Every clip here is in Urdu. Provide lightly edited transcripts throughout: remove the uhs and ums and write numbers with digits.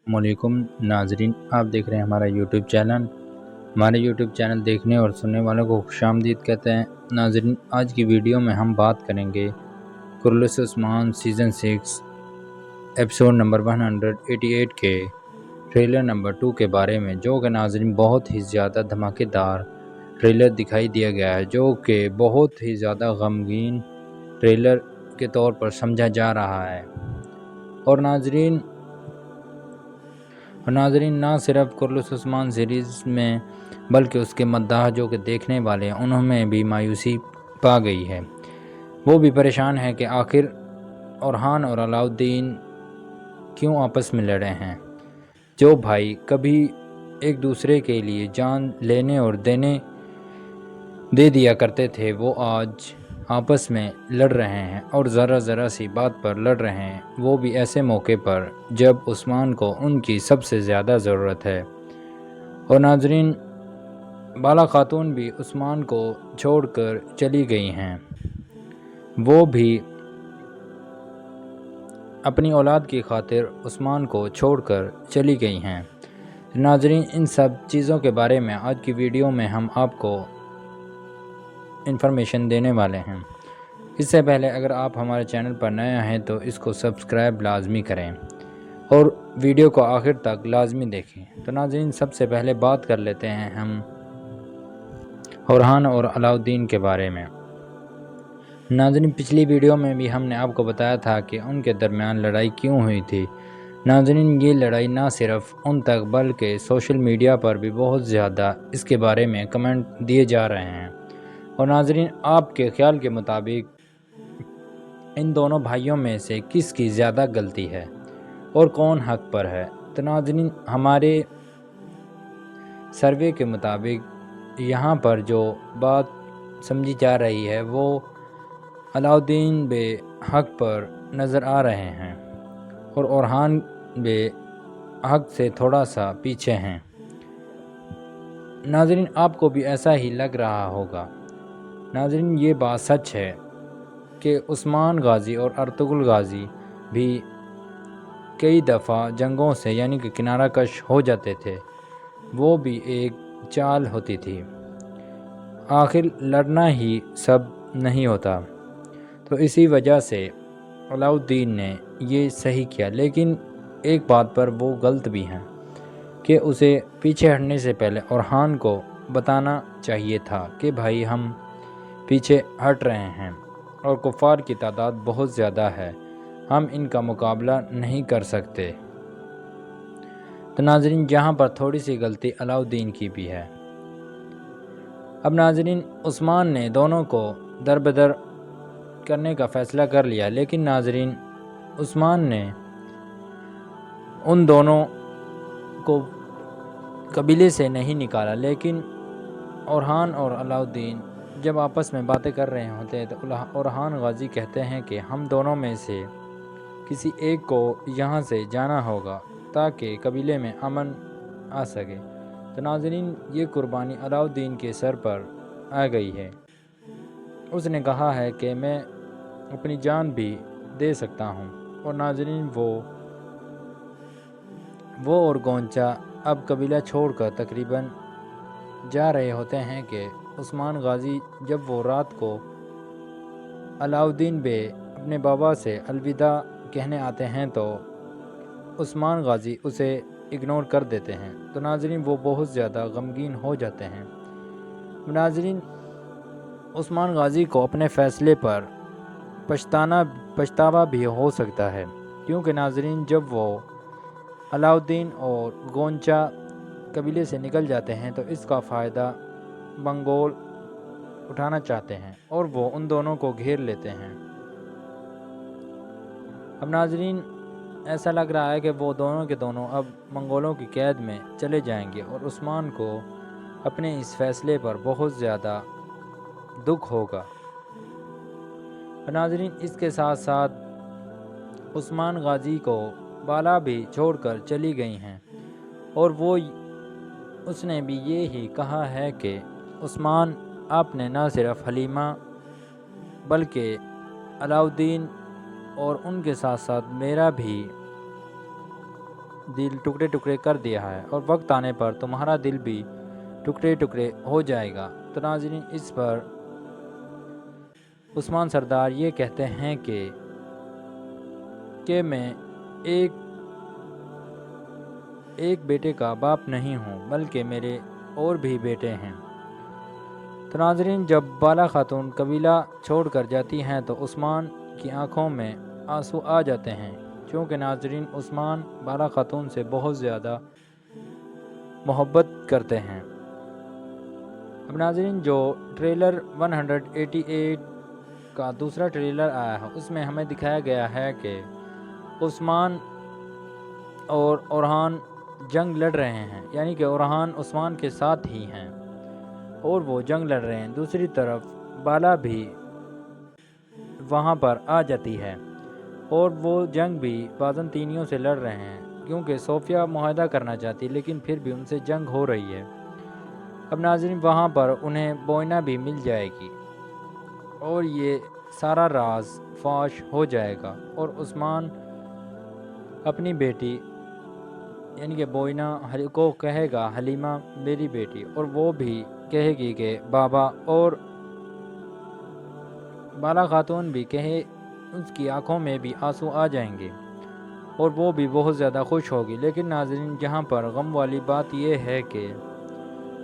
السلام علیکم ناظرین، آپ دیکھ رہے ہیں ہمارا یوٹیوب چینل۔ ہمارے یوٹیوب چینل دیکھنے اور سننے والوں کو خوش آمدید کہتے ہیں۔ ناظرین، آج کی ویڈیو میں ہم بات کریں گے کرولس عثمان سیزن 6 ایپیسوڈ نمبر 188 کے ٹریلر نمبر 2 کے بارے میں، جو کہ ناظرین بہت ہی زیادہ دھماکے دار ٹریلر دکھائی دیا گیا ہے، جو کہ بہت ہی زیادہ غمگین ٹریلر کے طور پر سمجھا جا رہا ہے۔ اور ناظرین نہ صرف کرولس عثمان سیریز میں بلکہ اس کے مداح جو کہ دیکھنے والے ہیں انہوں میں بھی مایوسی پا گئی ہے۔ وہ بھی پریشان ہے کہ آخر اورہان اور علاؤالدین کیوں آپس میں لڑے ہیں۔ جو بھائی کبھی ایک دوسرے کے لیے جان لینے اور دے دیا کرتے تھے، وہ آج آپس میں لڑ رہے ہیں اور ذرا سی بات پر لڑ رہے ہیں، وہ بھی ایسے موقع پر جب عثمان کو ان کی سب سے زیادہ ضرورت ہے۔ اور ناظرین، بالا خاتون بھی عثمان کو چھوڑ کر چلی گئی ہیں، وہ بھی اپنی اولاد کی خاطر عثمان کو چھوڑ کر چلی گئی ہیں۔ ناظرین، ان سب چیزوں کے بارے میں آج کی ویڈیو میں ہم آپ کو انفارمیشن دینے والے ہیں۔ اس سے پہلے اگر آپ ہمارے چینل پر نئے ہیں تو اس کو سبسکرائب لازمی کریں اور ویڈیو کو آخر تک لازمی دیکھیں۔ تو ناظرین، سب سے پہلے بات کر لیتے ہیں ہم اورہان اور علاؤالدین کے بارے میں۔ ناظرین، پچھلی ویڈیو میں بھی ہم نے آپ کو بتایا تھا کہ ان کے درمیان لڑائی کیوں ہوئی تھی۔ ناظرین، یہ لڑائی نہ صرف ان تک بلکہ سوشل میڈیا پر بھی بہت زیادہ اس کے بارے میں کمنٹ دیے جا رہے ہیں۔ اور ناظرین، آپ کے خیال کے مطابق ان دونوں بھائیوں میں سے کس کی زیادہ غلطی ہے اور کون حق پر ہے؟ تو ناظرین، ہمارے سروے کے مطابق یہاں پر جو بات سمجھی جا رہی ہے وہ علاؤالدین بے حق پر نظر آ رہے ہیں اور اورہان بے حق سے تھوڑا سا پیچھے ہیں۔ ناظرین، آپ کو بھی ایسا ہی لگ رہا ہوگا۔ ناظرین، یہ بات سچ ہے کہ عثمان غازی اور ارطغرل غازی بھی کئی دفعہ جنگوں سے یعنی کہ کنارہ کش ہو جاتے تھے، وہ بھی ایک چال ہوتی تھی۔ آخر لڑنا ہی سب نہیں ہوتا، تو اسی وجہ سے علاؤالدین نے یہ صحیح کیا، لیکن ایک بات پر وہ غلط بھی ہیں کہ اسے پیچھے ہٹنے سے پہلے اورہان کو بتانا چاہیے تھا کہ بھائی ہم پیچھے ہٹ رہے ہیں اور کفار کی تعداد بہت زیادہ ہے، ہم ان کا مقابلہ نہیں کر سکتے۔ تو ناظرین، یہاں پر تھوڑی سی غلطی علاؤالدین کی بھی ہے۔ اب ناظرین، عثمان نے دونوں کو دربدر کرنے کا فیصلہ کر لیا، لیکن ناظرین، عثمان نے ان دونوں کو قبیلے سے نہیں نکالا، لیکن اورہان اور علاؤالدین جب آپس میں باتیں کر رہے ہوتے ہیں تو اورہان غازی کہتے ہیں کہ ہم دونوں میں سے کسی ایک کو یہاں سے جانا ہوگا تاکہ قبیلے میں امن آ سکے۔ تو ناظرین، یہ قربانی علاؤالدین کے سر پر آ گئی ہے۔ اس نے کہا ہے کہ میں اپنی جان بھی دے سکتا ہوں۔ اور ناظرین، وہ اور گونچا اب قبیلہ چھوڑ کر تقریباً جا رہے ہوتے ہیں کہ عثمان غازی جب وہ رات کو علاؤالدین بے اپنے بابا سے الوداع کہنے آتے ہیں تو عثمان غازی اسے اگنور کر دیتے ہیں۔ تو ناظرین، وہ بہت زیادہ غمگین ہو جاتے ہیں۔ ناظرین، عثمان غازی کو اپنے فیصلے پر پچھتاوا بھی ہو سکتا ہے، کیونکہ ناظرین جب وہ علاؤالدین اور گونچا قبیلے سے نکل جاتے ہیں تو اس کا فائدہ منگول اٹھانا چاہتے ہیں اور وہ ان دونوں کو گھیر لیتے ہیں۔ اب ناظرین، ایسا لگ رہا ہے کہ وہ دونوں کے دونوں اب منگولوں کی قید میں چلے جائیں گے اور عثمان کو اپنے اس فیصلے پر بہت زیادہ دکھ ہوگا۔ ناظرین، اس کے ساتھ ساتھ عثمان غازی کو بالا بھی چھوڑ کر چلی گئی ہیں اور اس نے بھی یہی کہا ہے کہ عثمان، آپ نے نہ صرف حلیمہ بلکہ علاؤالدین اور ان کے ساتھ ساتھ میرا بھی دل ٹکڑے ٹکڑے کر دیا ہے اور وقت آنے پر تمہارا دل بھی ٹکڑے ٹکڑے ہو جائے گا۔ تو ناظرین، اس پر عثمان سردار یہ کہتے ہیں کہ میں ایک بیٹے کا باپ نہیں ہوں، بلکہ میرے اور بھی بیٹے ہیں۔ تو ناظرین، جب بالا خاتون قبیلہ چھوڑ کر جاتی ہیں تو عثمان کی آنکھوں میں آنسو آ جاتے ہیں، کیونکہ ناظرین عثمان بالا خاتون سے بہت زیادہ محبت کرتے ہیں۔ اب ناظرین، جو ٹریلر 188 کا دوسرا ٹریلر آیا ہے، اس میں ہمیں دکھایا گیا ہے کہ عثمان اور اورحان جنگ لڑ رہے ہیں، یعنی کہ اورحان عثمان کے ساتھ ہی ہیں اور وہ جنگ لڑ رہے ہیں۔ دوسری طرف بالا بھی وہاں پر آ جاتی ہے اور وہ جنگ بھی بازنطینیوں سے لڑ رہے ہیں، کیونکہ صوفیہ معاہدہ کرنا چاہتی لیکن پھر بھی ان سے جنگ ہو رہی ہے۔ اب ناظرین، وہاں پر انہیں بوئنا بھی مل جائے گی اور یہ سارا راز فاش ہو جائے گا، اور عثمان اپنی بیٹی یعنی کہ بوئنا کو کہے گا حلیمہ میری بیٹی، اور وہ بھی کہے گی کہ بابا، اور بالا خاتون بھی کہے، اس کی آنکھوں میں بھی آنسو آ جائیں گے اور وہ بھی بہت زیادہ خوش ہوگی۔ لیکن ناظرین، جہاں پر غم والی بات یہ ہے کہ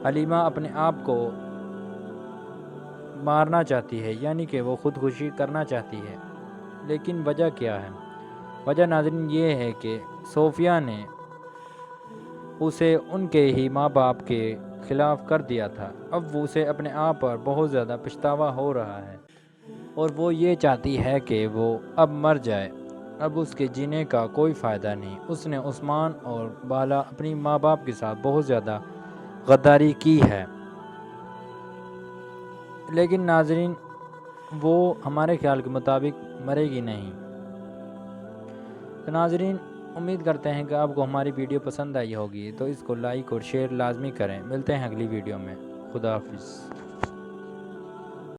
حلیمہ اپنے آپ کو مارنا چاہتی ہے، یعنی کہ وہ خودکشی کرنا چاہتی ہے۔ لیکن وجہ کیا ہے؟ وجہ ناظرین یہ ہے کہ صوفیہ نے اسے ان کے ہی ماں باپ کے خلاف کر دیا تھا۔ اب وہ اسے اپنے آپ پر بہت زیادہ پچھتاوا ہو رہا ہے اور وہ یہ چاہتی ہے کہ وہ اب مر جائے، اب اس کے جینے کا کوئی فائدہ نہیں۔ اس نے عثمان اور بالا اپنی ماں باپ کے ساتھ بہت زیادہ غداری کی ہے، لیکن ناظرین وہ ہمارے خیال کے مطابق مرے گی نہیں۔ تو ناظرین، امید کرتے ہیں کہ آپ کو ہماری ویڈیو پسند آئی ہوگی، تو اس کو لائک اور شیئر لازمی کریں۔ ملتے ہیں اگلی ویڈیو میں۔ خدا حافظ۔